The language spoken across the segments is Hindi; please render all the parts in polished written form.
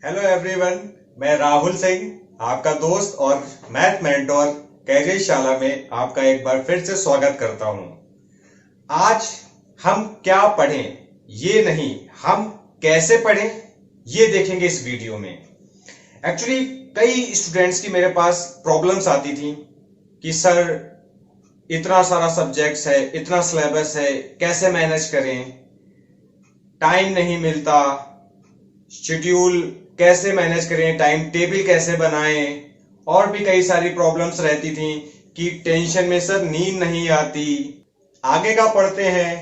हेलो एवरीवन, मैं राहुल सिंह, आपका दोस्त और मैथ मेंटोर कैरियर शाला में आपका एक बार फिर से स्वागत करता हूं। आज हम क्या पढ़ें ये नहीं, हम कैसे पढ़ें ये देखेंगे इस वीडियो में। एक्चुअली कई स्टूडेंट्स की मेरे पास प्रॉब्लम्स आती थी कि सर इतना सारा सब्जेक्ट्स है, इतना सिलेबस है, कैसे मैनेज करें, टाइम नहीं मिलता, शेड्यूल कैसे मैनेज करें, टाइम टेबल कैसे बनाएं, और भी कई सारी प्रॉब्लम्स रहती थी कि टेंशन में सर नींद नहीं आती, आगे का पढ़ते हैं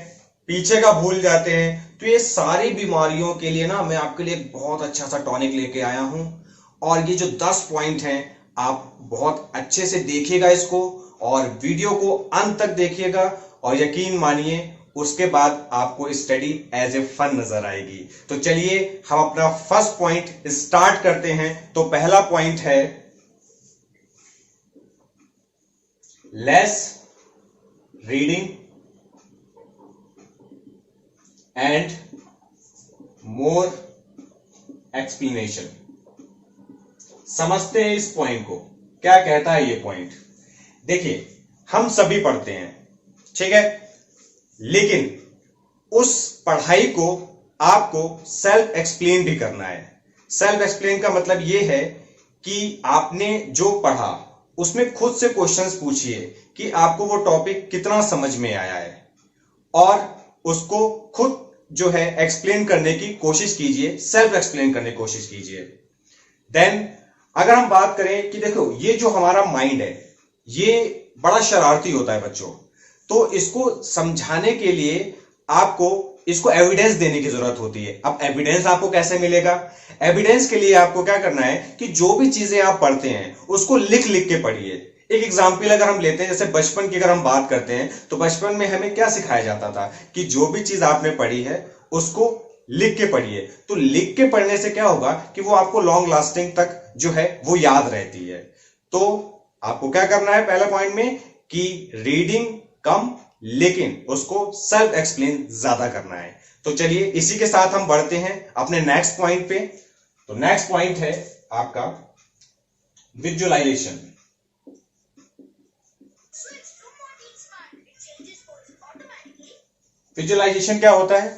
पीछे का भूल जाते हैं। तो ये सारी बीमारियों के लिए ना मैं आपके लिए एक बहुत अच्छा सा टॉनिक लेके आया हूं, और ये जो 10 पॉइंट हैं आप बहुत अच्छे से देखिएगा इसको, और वीडियो को अंत तक देखिएगा, और यकीन मानिए उसके बाद आपको स्टडी एज ए फन नजर आएगी। तो चलिए हम अपना फर्स्ट पॉइंट स्टार्ट करते हैं। तो पहला पॉइंट है less reading and more explanation. समझते हैं इस पॉइंट को, क्या कहता है ये पॉइंट। देखिए हम सभी पढ़ते हैं, ठीक है, लेकिन उस पढ़ाई को आपको सेल्फ एक्सप्लेन भी करना है। सेल्फ एक्सप्लेन का मतलब यह है कि आपने जो पढ़ा उसमें खुद से क्वेश्चंस पूछिए कि आपको वो टॉपिक कितना समझ में आया है, और उसको खुद जो है एक्सप्लेन करने की कोशिश कीजिए, सेल्फ एक्सप्लेन करने की कोशिश कीजिए। देन अगर हम बात करें कि देखो ये जो हमारा माइंड है ये बड़ा शरारती होता है बच्चों, तो इसको समझाने के लिए आपको इसको एविडेंस देने की जरूरत होती है। अब एविडेंस आपको कैसे मिलेगा? एविडेंस के लिए आपको क्या करना है कि जो भी चीजें आप पढ़ते हैं उसको लिख लिख के पढ़िए। एक एग्जाम्पल अगर हम लेते हैं, जैसे बचपन की अगर हम बात करते हैं, तो बचपन में हमें क्या सिखाया जाता था कि जो भी चीज आपने पढ़ी है उसको लिख के पढ़िए। तो लिख के पढ़ने से क्या होगा कि वो आपको लॉन्ग लास्टिंग तक जो है वो याद रहती है। तो आपको क्या करना है पहले पॉइंट में कि रीडिंग कम, लेकिन उसको सेल्फ एक्सप्लेन ज्यादा करना है। तो चलिए इसी के साथ हम बढ़ते हैं अपने नेक्स्ट पॉइंट पे। तो नेक्स्ट पॉइंट है आपका विजुअलाइजेशन। विजुअलाइजेशन क्या होता है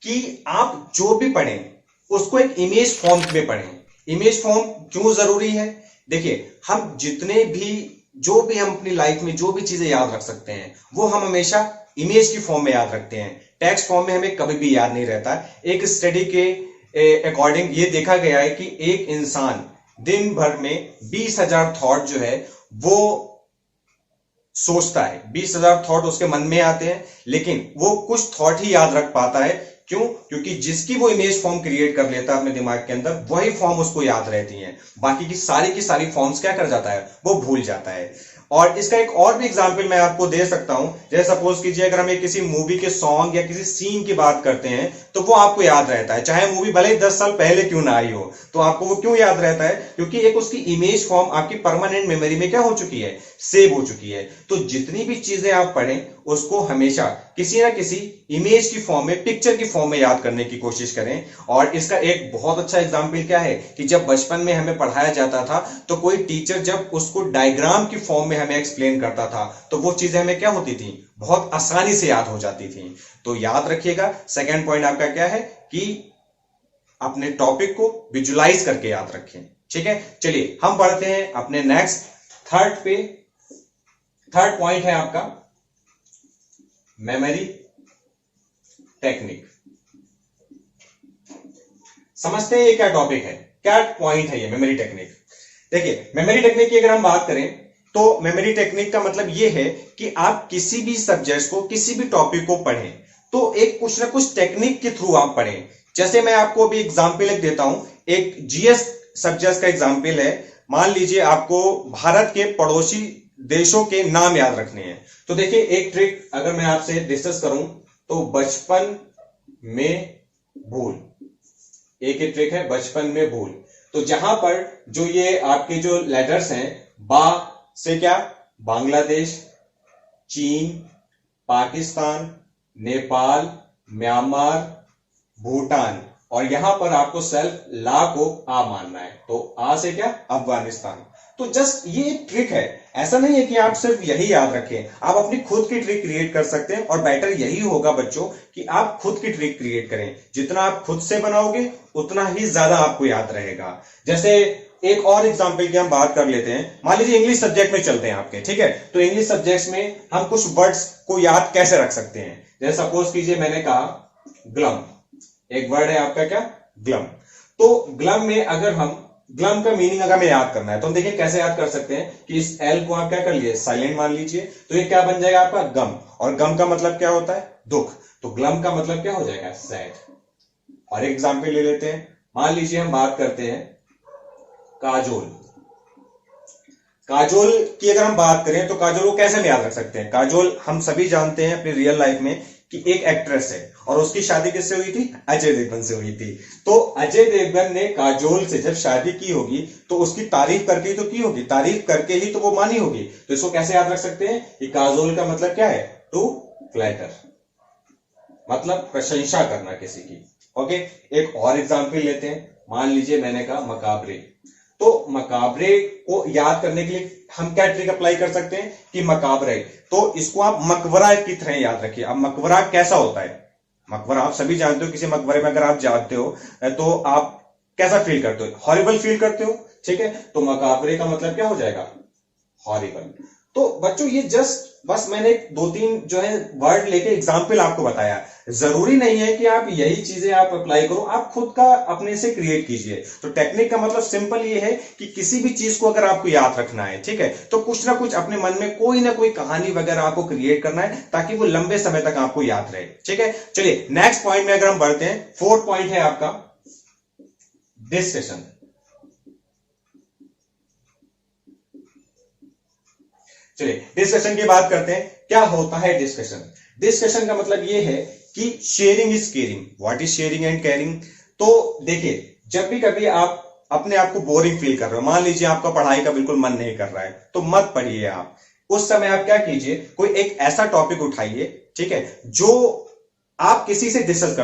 कि आप जो भी पढ़ें उसको एक इमेज फॉर्म में पढ़ें। इमेज फॉर्म क्यों जरूरी है? देखिए हम जितने भी जो भी हम अपनी लाइफ में जो भी चीजें याद रख सकते हैं वो हम हमेशा इमेज की फॉर्म में याद रखते हैं, टेक्स्ट फॉर्म में हमें कभी भी याद नहीं रहता। एक स्टडी के अकॉर्डिंग ये देखा गया है कि एक इंसान दिन भर में 20,000 थॉट जो है वो सोचता है, 20,000 थॉट उसके मन में आते हैं, लेकिन वो कुछ थॉट ही याद रख पाता है। क्यों? क्योंकि जिसकी वो इमेज फॉर्म क्रिएट कर लेता है अपने दिमाग के अंदर, वही फॉर्म उसको याद रहती हैं, बाकी की सारी फॉर्म्स क्या कर जाता है, वो भूल जाता है। और इसका एक और भी एग्जांपल मैं आपको दे सकता हूं। जैसे सपोज कीजिए अगर हम किसी मूवी के सॉन्ग या किसी सीन की बात करते हैं तो वो आपको याद रहता है, चाहे मूवी भले ही 10 साल पहले क्यों ना आई हो, तो आपको वो क्यों याद रहता है? क्योंकि एक उसकी इमेज फॉर्म आपकी परमानेंट मेमोरी में क्या हो चुकी है, सेव हो चुकी है। तो जितनी भी चीजें आप पढ़ें उसको हमेशा किसी ना किसी इमेज की फॉर्म में, पिक्चर की फॉर्म में याद करने की कोशिश करें। और इसका एक बहुत अच्छा एग्जांपल क्या है कि जब बचपन में हमें पढ़ाया जाता था तो कोई टीचर जब उसको डायग्राम की फॉर्म में हमें एक्सप्लेन करता था तो वो चीजें हमें क्या होती थी, बहुत आसानी से याद हो जाती थी। तो याद रखिएगा, सेकेंड पॉइंट आपका क्या है कि अपने टॉपिक को विजुलाइज करके याद रखें। ठीक है, चलिए हम बढ़ते हैं अपने नेक्स्ट थर्ड पे। थर्ड पॉइंट है आपका मेमोरी टेक्निक। समझते हैं ये क्या टॉपिक है, क्या पॉइंट है ये मेमोरी टेक्निक। देखिए मेमोरी टेक्निक की अगर हम बात करें तो मेमोरी टेक्निक का मतलब ये है कि आप किसी भी सब्जेक्ट को, किसी भी टॉपिक को पढ़ें तो एक कुछ ना कुछ टेक्निक के थ्रू आप पढ़ें। जैसे मैं आपको अभी एग्जांपल एक देता हूं, एक जीएस सब्जेक्ट का एग्जांपल है। मान लीजिए आपको भारत के पड़ोसी देशों के नाम याद रखने हैं। तो देखिए एक ट्रिक अगर मैं आपसे डिस्कस करूं तो बचपन में भूल, एक ही ट्रिक है, बचपन में भूल। तो जहां पर जो ये आपके जो लेटर्स हैं, बा से क्या, बांग्लादेश, चीन, पाकिस्तान, नेपाल, म्यांमार, भूटान, और यहां पर आपको सेल्फ ला को आ मानना है, तो आ से क्या, अफगानिस्तान। तो जस्ट ये ट्रिक है, ऐसा नहीं है कि आप सिर्फ यही याद रखें, आप अपनी खुद की ट्रिक क्रिएट कर सकते हैं। और बेटर यही होगा बच्चों कि आप खुद की ट्रिक क्रिएट करें, जितना आप खुद से बनाओगे उतना ही ज्यादा आपको याद रहेगा। जैसे एक और एग्जांपल की हम बात कर लेते हैं, मान लीजिए इंग्लिश सब्जेक्ट में चलते हैं आपके, ठीक है। तो इंग्लिश सब्जेक्ट में हम कुछ वर्ड्स को याद कैसे रख सकते हैं, जैसे सपोज कीजिए मैंने कहा ग्लम, एक वर्ड है आपका क्या, ग्लम। तो ग्लम में अगर हम ग्लम का मीनिंग अगर हमें याद करना है तो हम देखिए कैसे याद कर सकते हैं कि इस एल को आप क्या कर लिए, साइलेंट मान लीजिए, तो ये क्या बन जाएगा आपका गम, और गम का मतलब क्या होता है, दुख, तो ग्लम का मतलब क्या हो जाएगा, सैड। और एक एग्जाम्पल ले लेते हैं, मान लीजिए हम बात करते हैं काजोल। काजोल की अगर हम बात करें तो काजोल को कैसे हम याद रख सकते हैं, काजोल हम सभी जानते हैं अपनी रियल लाइफ में कि एक एक्ट्रेस है और उसकी शादी किससे हुई थी, अजय देवगन से हुई थी। तो अजय देवगन ने काजोल से जब शादी की होगी तो उसकी तारीफ करके ही तो की होगी, तारीफ करके ही तो वो मानी होगी। तो इसको कैसे याद रख सकते हैं कि काजोल का मतलब क्या है, टू फ्लैटर, मतलब प्रशंसा करना किसी की। ओके, एक और एग्जाम्पल लेते हैं, मान लीजिए मैंने कहा मकाबरे। तो मकाबरे को याद करने के लिए हम क्या ट्रिक अप्लाई कर सकते हैं कि मकाबरे, तो इसको आप मकबरा की तरह याद रखिए। अब मकबरा कैसा होता है, मकबरा आप सभी जानते हो, किसी मकबरे में अगर आप जाते हो तो आप कैसा फील करते हो, हॉरिबल फील करते हो, ठीक है। तो मकाबरे का मतलब क्या हो जाएगा, हॉरिबल। तो बच्चों ये जस्ट बस मैंने दो तीन जो है वर्ड लेके एग्जाम्पल आपको बताया, जरूरी नहीं है कि आप यही चीजें आप अप्लाई करो, आप खुद का अपने से क्रिएट कीजिए। तो टेक्निक का मतलब सिंपल ये है कि किसी भी चीज को अगर आपको याद रखना है, ठीक है, तो कुछ ना कुछ अपने मन में कोई ना कोई कहानी वगैरह आपको क्रिएट करना है ताकि वो लंबे समय तक आपको याद रहे, ठीक है। चलिए नेक्स्ट पॉइंट में अगर हम बढ़ते हैं, फोर्थ पॉइंट है आपका डिस्कशन। चलिए डिस्कशन की बात करते हैं, क्या होता है डिस्कशन। डिस्कशन का मतलब यह है कि sharing is caring. What is sharing and caring. तो देखिए जब भी कभी आप अपने आप को बोरिंग फील कर रहे हो, मान लीजिए आपका पढ़ाई का बिल्कुल मन नहीं कर रहा है, तो मत पढ़िए आप। उस समय आप क्या कीजिए, कोई एक ऐसा टॉपिक उठाइए, ठीक है, जो आप किसी से डिस्कस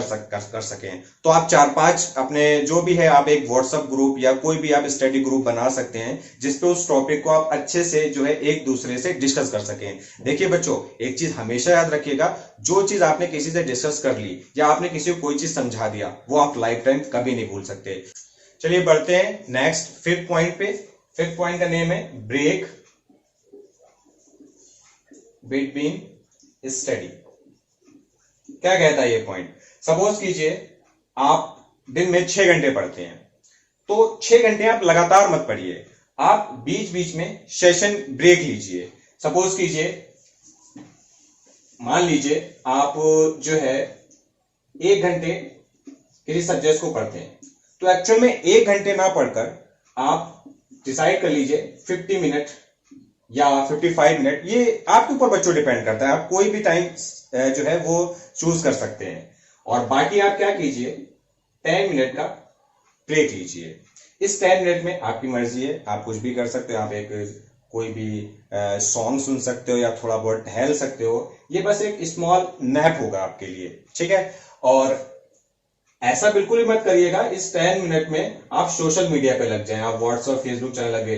कर सकें। तो आप 4-5 अपने जो भी है, आप एक व्हाट्सएप ग्रुप या कोई भी आप स्टडी ग्रुप बना सकते हैं जिसपे उस टॉपिक को आप अच्छे से जो है एक दूसरे से डिस्कस कर सकें। देखिए बच्चों एक चीज हमेशा याद रखिएगा, जो चीज आपने किसी से डिस्कस कर ली या आपने किसी को कोई चीज समझा दिया, वो आप लाइफ टाइम कभी नहीं भूल सकते। चलिए बढ़ते हैं नेक्स्ट फिफ्थ पॉइंट पे। फिफ्थ पॉइंट का नेम है ब्रेक बिटवीन स्टडी। क्या कहता है ये पॉइंट, सपोज कीजिए आप दिन में 6 घंटे पढ़ते हैं, तो 6 घंटे आप लगातार मत पढ़िए, आप बीच बीच में सेशन ब्रेक लीजिए। सपोज कीजिए मान लीजिए आप जो है 1 घंटे किसी सब्जेक्ट को पढ़ते हैं, तो एक्चुअल में 1 घंटे ना पढ़कर आप डिसाइड कर लीजिए 50 मिनट या 55 मिनट, ये आपके ऊपर बच्चों डिपेंड करता है, आप कोई भी टाइम जो है वो चूज कर सकते हैं। और बाकी आप क्या कीजिए 10 मिनट का ब्रेक लीजिए। इस 10 मिनट में आपकी मर्जी है, आप कुछ भी कर सकते हो, आप एक कोई भी सॉन्ग सुन सकते हो या थोड़ा बहुत टहल सकते हो, ये बस एक स्मॉल नैप होगा आपके लिए, ठीक है। और ऐसा बिल्कुल ही मत करिएगा इस 10 मिनट में आप सोशल मीडिया पे लग जाएं, आप व्हाट्सएप फेसबुक चलाने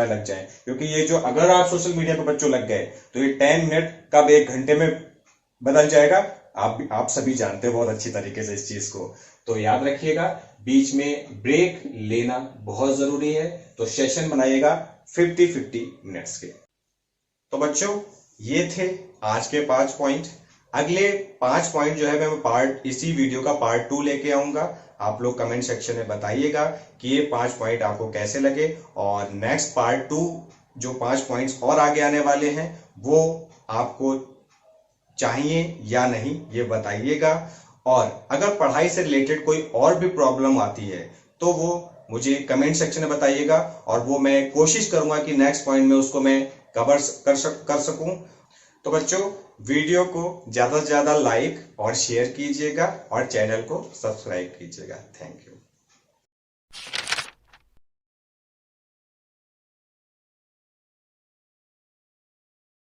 लग जाएं, क्योंकि ये जो अगर आप सोशल मीडिया पे बच्चों लग गए तो ये 10 मिनट कब 1 घंटे में बदल जाएगा, आप सभी जानते हो बहुत अच्छी तरीके से इस चीज को। तो याद रखिएगा बीच में ब्रेक लेना बहुत जरूरी है, तो सेशन बनाइएगा 50-50 मिनट्स के। तो बच्चों ये थे आज के 5 पॉइंट। अगले 5 पॉइंट जो है मैं इसी वीडियो का पार्ट 2 लेके आऊंगा। आप लोग कमेंट सेक्शन में बताइएगा कि ये 5 पॉइंट आपको कैसे लगे, और नेक्स्ट पार्ट 2 जो 5 पॉइंट्स और आगे आने वाले हैं वो आपको चाहिए या नहीं ये बताइएगा। और अगर पढ़ाई से रिलेटेड कोई और भी प्रॉब्लम आती है तो वो मुझे कमेंट सेक्शन में बताइएगा, और वो मैं कोशिश करूंगा कि नेक्स्ट पॉइंट में उसको मैं कवर कर सकूं। तो बच्चों वीडियो को ज्यादा से ज्यादा लाइक और शेयर कीजिएगा और चैनल को सब्सक्राइब कीजिएगा। Thank you.